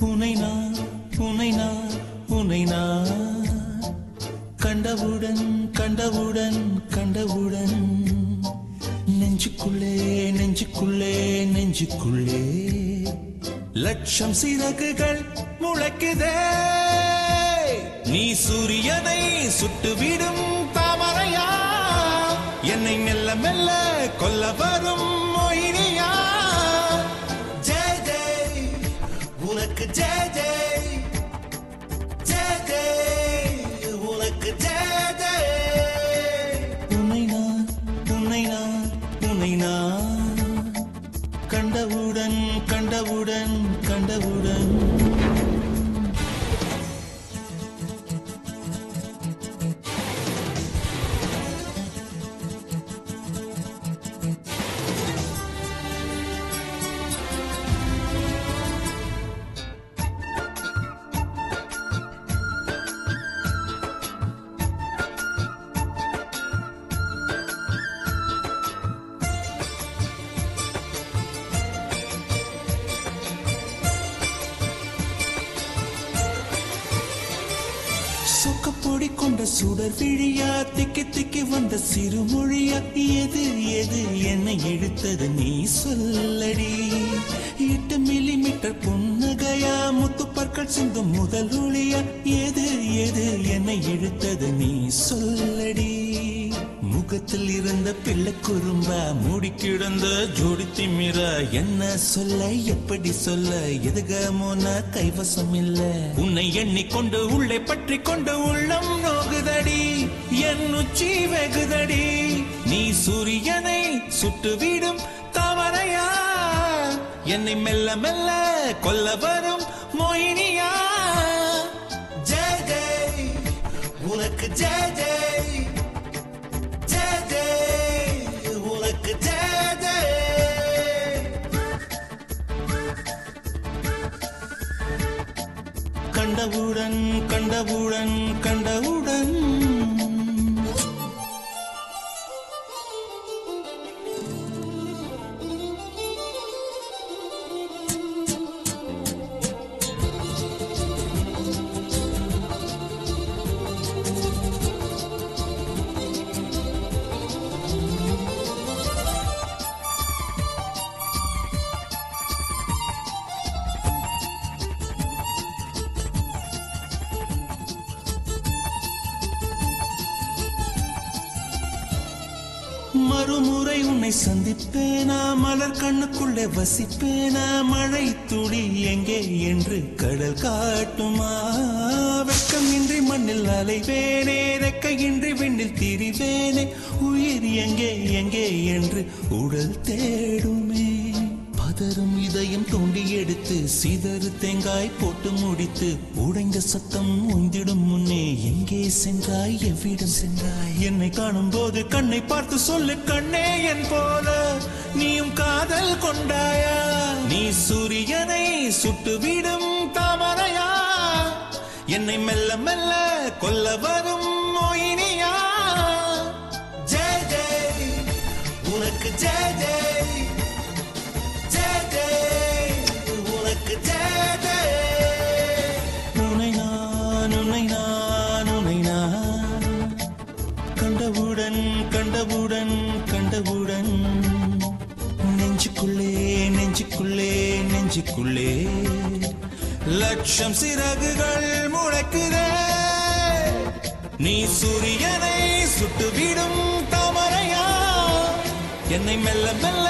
உனை நான் உனை நான் உனை நான் கண்டவுடன் கண்டவுடன் கண்டவுடன் நெஞ்சுக்குள்ளே நெஞ்சுக்குள்ளே நெஞ்சுக்குள்ளே லட்சம் சிறகுகள் முளைக்குதே. நீ சூரியனை சுட்டுவிடும் தாமரையா, என்னை மெல்ல மெல்ல கொல்ல வரும் மொயினியா. ஜெய் ஜெய் உனக்கு ஜெய் ஜெய், ஜெய் ஜெய் உனக்கு ஜெய் ஜெய். உன்னை நான் உன்னை நான் உன்னை நான் கண்டவுடன் கண்டவுடன் கண்டவுடன் சொக்கப்பொடி கொண்ட சுடர் விழியா, திக்கி திக்கி வந்த சிறுமொழியா, எது எது என்னை இழுத்தது நீ சொல்லடி. 8 மில்லிமீட்டர் புன்னகையா, முத்து பற்கள் சிந்தும் முதல் ஒளியா, எது எது என்னை இழுத்தது நீ சொல்லடி. முகத்தில் இருந்த பிள்ளை குறும்பா, மூடி கிடந்த ஜோடி திமிரா, என்ன சொல்ல எப்படி சொல்ல எதுகமோன கைவசம் இல்ல. உன்னை எண்ணிக்கொண்டு உள்ளே பற்றி கொண்டு உள்ளம் நோகுதடி, என் உச்சி வெகுதடி. நீ சூரியனை சுட்டுவிடும் தாமரையா, என்னை மெல்ல மெல்ல கொல்ல வரும் மொயினியா. ஜெய் ஜெய் உனக்கு ஜெய் ஜெய், ஜெய் ஜெய் உனக்கு ஜெய் ஜெய். கண்டவுடன் கண்டவுடன் கண்டவுடன் மறுமுறை உன்னை சந்திப்பேனா, மலர் கண்ணுக்குள்ளே வசிப்பேனா, மழை துளி எங்கே என்று கடல் காட்டுமா. வெட்கம் இன்றி மண்ணில் அலைவேனே, ரெக்கையின்றி விண்ணில் திரிவேனே, உயிர் எங்கே எங்கே என்று உடல் தேடுமே. பதறும் இதயம் தோண்டி எடுத்து சிதறு தேங்காய் போட்டு முடித்து, உடைந்த சத்தம் உந்திடும் முன்னே எங்கே சென்றாய் எவ்விடம் சென்றாய். என்னை காணும் போது கண்ணை பார்த்து சொல்லு கண்ணே என் போல நீயும் காதல் கொண்டாயா. நீ சூரியனை சுட்டுவிடும் தாமரையா, என்னை மெல்ல மெல்ல கொல்ல வரும் மொயினியா. ஜெய் ஜெய் உனக்கு ஜெய் ஜெய், ஜெய் ஜெய் உனக்கு ஜெய் ஜெய். உன்னை நான் உன்னை நான் உன்னை நான் கண்டவுடன் கண்டவுடன் கண்டவுடன் நெஞ்சுக்குள்ளே நெஞ்சுக்குள்ளே நெஞ்சுக்குள்ளே லட்சம் சிறகுகள் முளைக்குதே. நீ சூரியனை சுட்டுவிடும் தாமரையா, என்னை மெல்ல மெல்ல